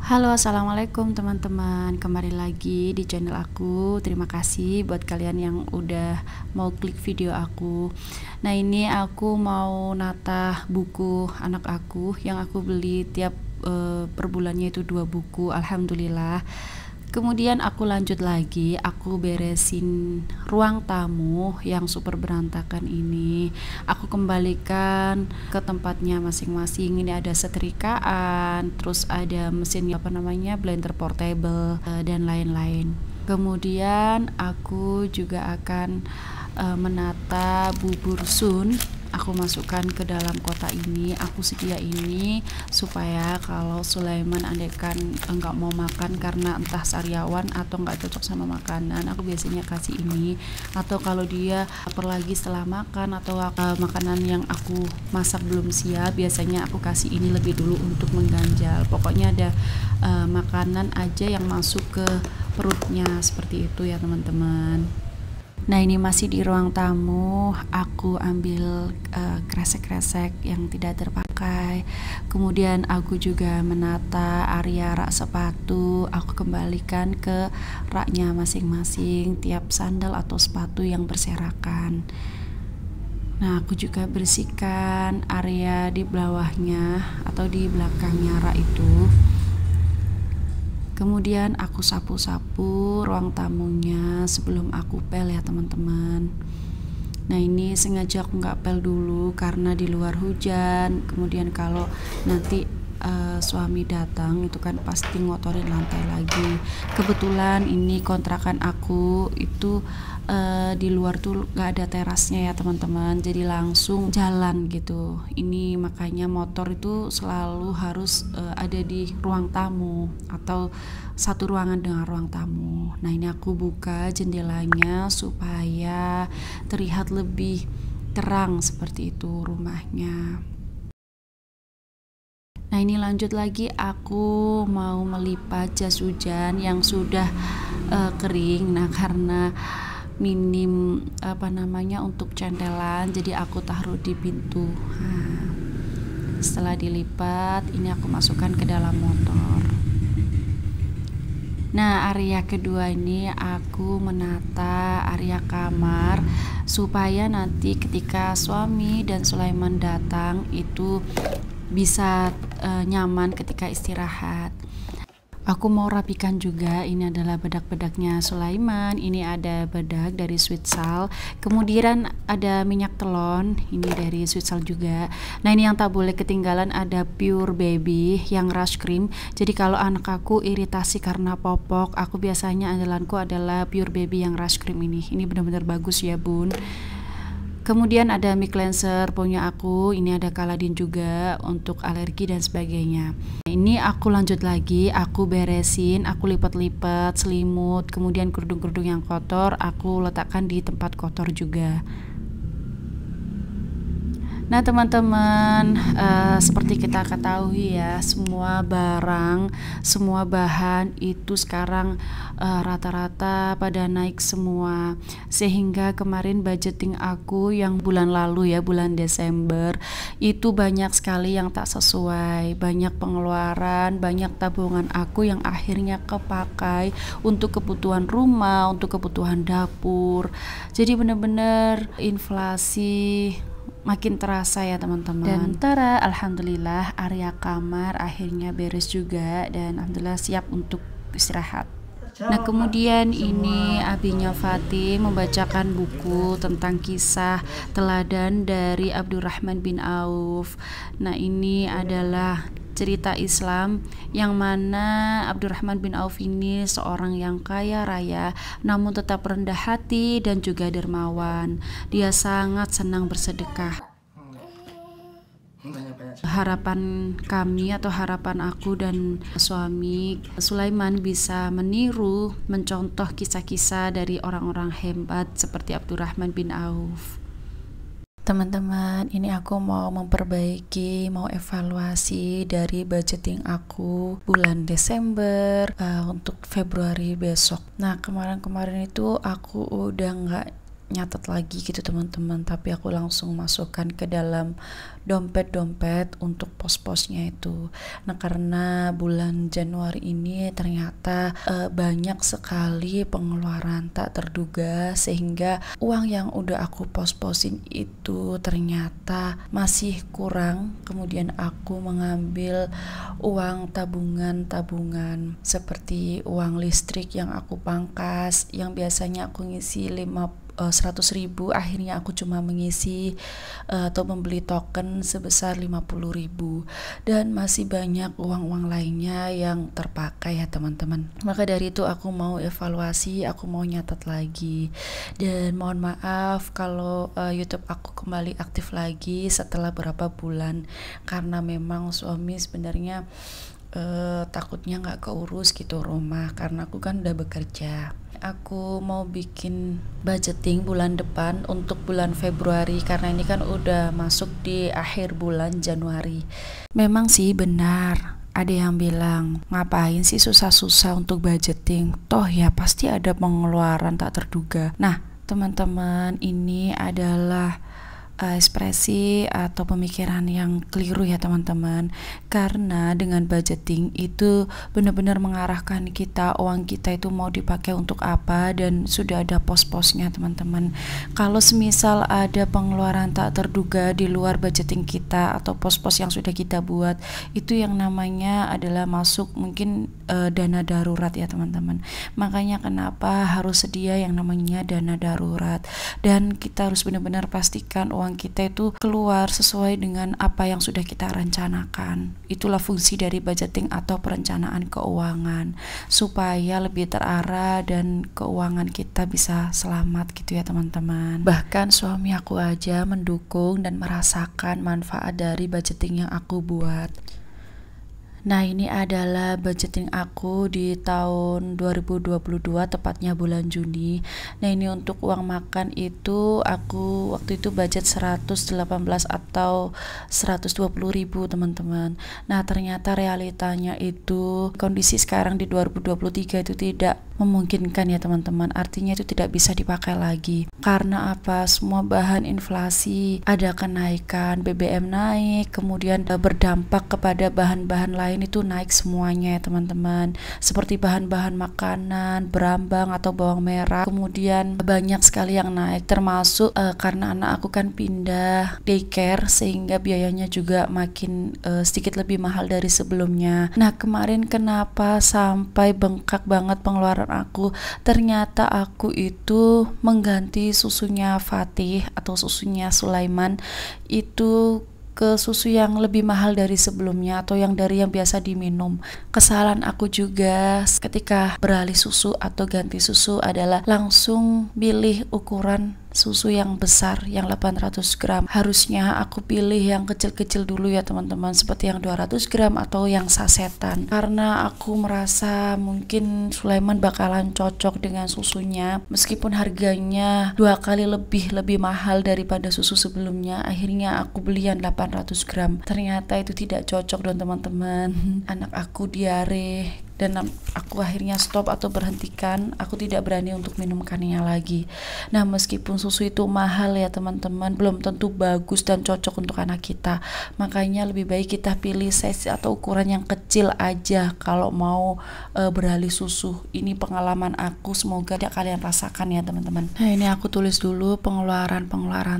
Halo, assalamualaikum teman-teman. Kembali lagi di channel aku. Terima kasih buat kalian yang udah mau klik video aku. Nah, ini aku mau nata buku anak aku yang aku beli tiap per bulannya itu 2 buku. Alhamdulillah. Kemudian aku lanjut lagi, aku beresin ruang tamu yang super berantakan ini. Aku kembalikan ke tempatnya masing-masing. Ini ada setrikaan, terus ada mesin blender portable dan lain-lain. Kemudian aku juga akan menata bubur sun. Aku masukkan ke dalam kotak ini. Aku sedia ini supaya kalau Sulaiman andaikan enggak mau makan karena entah sariawan atau enggak cocok sama makanan, aku biasanya kasih ini. Atau kalau dia lapar lagi setelah makan atau makanan yang aku masak belum siap, biasanya aku kasih ini lebih dulu untuk mengganjal. Pokoknya ada makanan aja yang masuk ke perutnya, seperti itu ya teman-teman. Nah, ini masih di ruang tamu. Aku ambil kresek-kresek yang tidak terpakai. Kemudian aku juga menata area rak sepatu. Aku kembalikan ke raknya masing-masing, tiap sandal atau sepatu yang berserakan. Nah, aku juga bersihkan area di bawahnya atau di belakangnya rak itu. Kemudian aku sapu-sapu ruang tamunya sebelum aku pel ya teman-teman. Nah, ini sengaja aku nggak pel dulu karena di luar hujan. Kemudian kalau nanti suami datang itu kan pasti ngotorin lantai lagi. Kebetulan ini kontrakan aku itu di luar tuh nggak ada terasnya ya teman-teman, jadi langsung jalan gitu. Ini makanya motor itu selalu harus ada di ruang tamu atau satu ruangan dengan ruang tamu. Nah, ini aku buka jendelanya supaya terlihat lebih terang seperti itu rumahnya. Nah, ini lanjut lagi, aku mau melipat jas hujan yang sudah kering. Nah, karena minim untuk centelan, jadi aku taruh di pintu. Nah, setelah dilipat, ini aku masukkan ke dalam motor. Nah, area kedua ini aku menata area kamar supaya nanti ketika suami dan Sulaiman datang itu bisa nyaman ketika istirahat. Aku mau rapikan juga. Ini adalah bedak-bedaknya Sulaiman. Ini ada bedak dari Switzal. Kemudian ada minyak telon. Ini dari Switzal juga. Nah, ini yang tak boleh ketinggalan ada Pure Baby yang Rush Cream. Jadi kalau anak aku iritasi karena popok, aku biasanya andalanku adalah Pure Baby yang Rush Cream ini. Ini benar-benar bagus ya bun. Kemudian ada mic cleanser punya aku. Ini ada Kaladin juga untuk alergi dan sebagainya. Ini aku lanjut lagi, aku beresin, aku lipat-lipat selimut, kemudian kerudung-kerudung yang kotor aku letakkan di tempat kotor juga. Nah teman-teman, seperti kita ketahui ya, semua barang, semua bahan itu sekarang rata-rata pada naik semua. Sehingga kemarin budgeting aku yang bulan lalu ya, bulan Desember, itu banyak sekali yang tak sesuai. Banyak pengeluaran, banyak tabungan aku yang akhirnya kepakai untuk kebutuhan rumah, untuk kebutuhan dapur. Jadi benar-benar inflasi makin terasa ya teman-teman. Dan tara, alhamdulillah area kamar akhirnya beres juga dan alhamdulillah siap untuk istirahat. Nah, kemudian ini abinya Fatih membacakan buku tentang kisah teladan dari Abdurrahman bin Auf. Nah, ini adalah cerita Islam yang mana Abdurrahman bin Auf ini seorang yang kaya raya namun tetap rendah hati dan juga dermawan. Dia sangat senang bersedekah. Harapan kami atau harapan aku dan suami Sulaiman bisa meniru, mencontoh kisah-kisah dari orang-orang hebat seperti Abdurrahman bin Auf. Teman-teman, ini aku mau memperbaiki, mau evaluasi dari budgeting aku bulan Desember untuk Februari besok. Nah, kemarin-kemarin itu aku udah nggak nyatet lagi gitu teman-teman, tapi aku langsung masukkan ke dalam dompet-dompet untuk pos-posnya itu. Nah, karena bulan Januari ini ternyata banyak sekali pengeluaran tak terduga, sehingga uang yang udah aku pos-posin itu ternyata masih kurang. Kemudian aku mengambil uang tabungan seperti uang listrik yang aku pangkas, yang biasanya aku ngisi 100.000, akhirnya aku cuma mengisi atau membeli token sebesar 50.000, dan masih banyak uang-uang lainnya yang terpakai ya teman-teman. Maka dari itu aku mau evaluasi, aku mau nyatet lagi, dan mohon maaf kalau YouTube aku kembali aktif lagi setelah berapa bulan, karena memang suami sebenarnya takutnya nggak keurus gitu rumah, karena aku kan udah bekerja. Aku mau bikin budgeting bulan depan untuk bulan Februari, karena ini kan udah masuk di akhir bulan Januari. Memang sih benar, ada yang bilang, ngapain sih susah-susah untuk budgeting, toh ya pasti ada pengeluaran tak terduga. Nah teman-teman, ini adalah ekspresi atau pemikiran yang keliru ya teman-teman, karena dengan budgeting itu benar-benar mengarahkan kita, uang kita itu mau dipakai untuk apa, dan sudah ada pos-posnya teman-teman. Kalau semisal ada pengeluaran tak terduga di luar budgeting kita atau pos-pos yang sudah kita buat, itu yang namanya adalah masuk mungkin dana darurat ya teman-teman. Makanya kenapa harus sedia yang namanya dana darurat, dan kita harus benar-benar pastikan uang kita itu keluar sesuai dengan apa yang sudah kita rencanakan. Itulah fungsi dari budgeting atau perencanaan keuangan, supaya lebih terarah dan keuangan kita bisa selamat gitu ya teman-teman. Bahkan suami aku aja mendukung dan merasakan manfaat dari budgeting yang aku buat. Nah, ini adalah budgeting aku di tahun 2022, tepatnya bulan Juni. Nah, ini untuk uang makan itu aku waktu itu budget 118 atau 120.000 teman-teman. Nah, ternyata realitanya itu kondisi sekarang di 2023 itu tidak memungkinkan ya teman-teman. Artinya itu tidak bisa dipakai lagi. Karena apa? Semua bahan inflasi, ada kenaikan, BBM naik, kemudian berdampak kepada bahan-bahan lain itu naik semuanya ya teman-teman, seperti bahan-bahan makanan, berambang atau bawang merah, kemudian banyak sekali yang naik, termasuk karena anak aku kan pindah daycare, sehingga biayanya juga makin sedikit lebih mahal dari sebelumnya. Nah, kemarin kenapa sampai bengkak banget pengeluaran aku? Ternyata aku itu mengganti susunya Fatih atau susunya Sulaiman itu ke susu yang lebih mahal dari sebelumnya, atau yang biasa diminum. Kesalahan aku juga ketika beralih susu atau ganti susu adalah langsung pilih ukuran susu yang besar, yang 800 gram. Harusnya aku pilih yang kecil-kecil dulu ya teman-teman, seperti yang 200 gram atau yang sasetan, karena aku merasa mungkin Sulaiman bakalan cocok dengan susunya, meskipun harganya 2 kali lebih mahal daripada susu sebelumnya. Akhirnya aku beli yang 800 gram. Ternyata itu tidak cocok dong teman-teman. Anak aku diare, dan aku akhirnya stop atau berhentikan. Aku tidak berani untuk minumkannya lagi. Nah, meskipun susu itu mahal ya teman-teman, belum tentu bagus dan cocok untuk anak kita. Makanya lebih baik kita pilih size atau ukuran yang kecil aja kalau mau beralih susu. Ini pengalaman aku, semoga kalian rasakan ya teman-teman. Nah, ini aku tulis dulu pengeluaran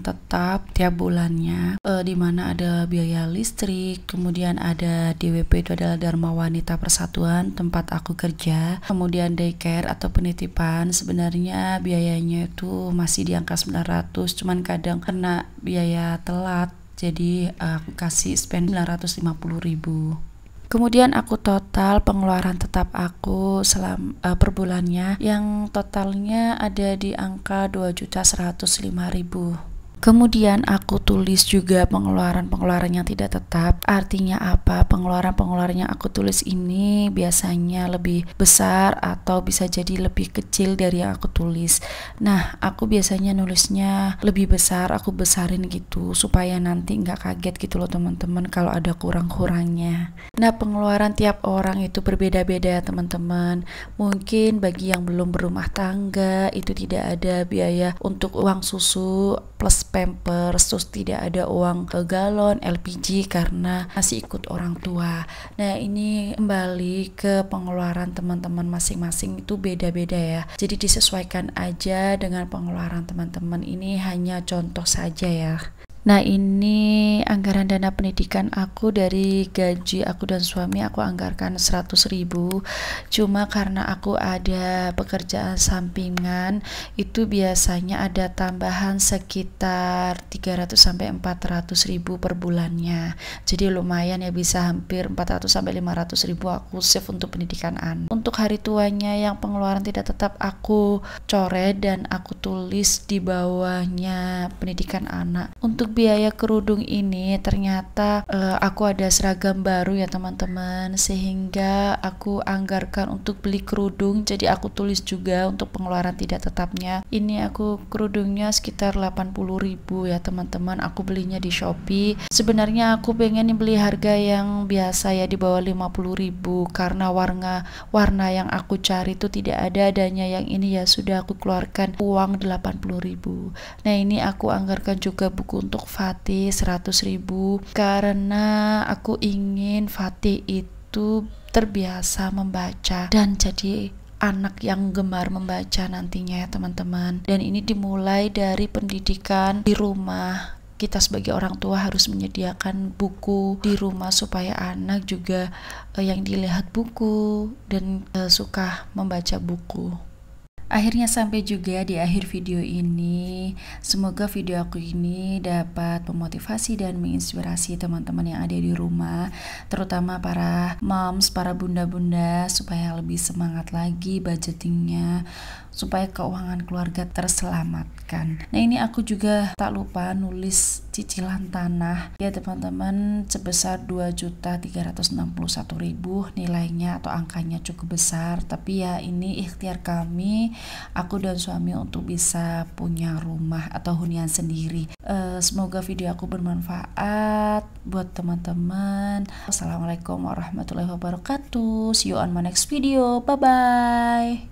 tetap tiap bulannya, dimana ada biaya listrik, kemudian ada DWP, itu adalah Dharma Wanita Persatuan tempat aku kerja, kemudian daycare atau penitipan. Sebenarnya biayanya itu masih di angka 900, cuman kadang kena biaya telat, jadi aku kasih spend 950.000. Kemudian aku total pengeluaran tetap aku per bulannya, yang totalnya ada di angka 2.105.000. Kemudian aku tulis juga pengeluaran yang tidak tetap. Artinya apa? Pengeluaran yang aku tulis ini biasanya lebih besar atau bisa jadi lebih kecil dari yang aku tulis. Nah, aku biasanya nulisnya lebih besar, aku besarin gitu supaya nanti nggak kaget gitu loh teman-teman kalau ada kurang-kurangnya. Nah, pengeluaran tiap orang itu berbeda-beda ya teman-teman. Mungkin bagi yang belum berumah tangga itu tidak ada biaya untuk uang susu plus pampers, terus tidak ada uang galon LPG karena masih ikut orang tua. Nah, ini kembali ke pengeluaran teman-teman masing-masing itu beda-beda ya. Jadi disesuaikan aja dengan pengeluaran teman-teman. Ini hanya contoh saja ya. Nah, ini anggaran dana pendidikan aku dari gaji aku dan suami, aku anggarkan 100.000. Cuma karena aku ada pekerjaan sampingan, itu biasanya ada tambahan sekitar 300 sampai 400.000 per bulannya. Jadi lumayan ya, bisa hampir 400 sampai 500.000 aku save untuk pendidikan anak. Untuk hari tuanya yang pengeluaran tidak tetap aku coret dan aku tulis di bawahnya pendidikan anak. Untuk biaya kerudung ini ternyata aku ada seragam baru ya teman-teman, sehingga aku anggarkan untuk beli kerudung. Jadi aku tulis juga untuk pengeluaran tidak tetapnya. Ini aku kerudungnya sekitar 80.000 ya teman-teman. Aku belinya di Shopee. Sebenarnya aku pengen beli harga yang biasa ya, di bawah 50.000, karena warna yang aku cari itu tidak ada adanya yang ini ya, sudah aku keluarkan uang 80.000. Nah, ini aku anggarkan juga buku untuk Fatih 100.000 karena aku ingin Fatih itu terbiasa membaca dan jadi anak yang gemar membaca nantinya ya teman-teman. Dan ini dimulai dari pendidikan di rumah. Kita sebagai orang tua harus menyediakan buku di rumah supaya anak juga yang dilihat buku dan suka membaca buku. Akhirnya sampai juga di akhir video ini. Semoga video aku ini dapat memotivasi dan menginspirasi teman-teman yang ada di rumah, terutama para moms, para bunda-bunda, supaya lebih semangat lagi budgetingnya, supaya keuangan keluarga terselamatkan. Nah, ini aku juga tak lupa nulis cicilan tanah ya teman-teman, sebesar 2.361.000 nilainya atau angkanya cukup besar, tapi ya ini ikhtiar kami, aku dan suami, untuk bisa punya rumah atau hunian sendiri. Semoga video aku bermanfaat buat teman-teman. Assalamualaikum warahmatullahi wabarakatuh. See you on my next video. Bye bye.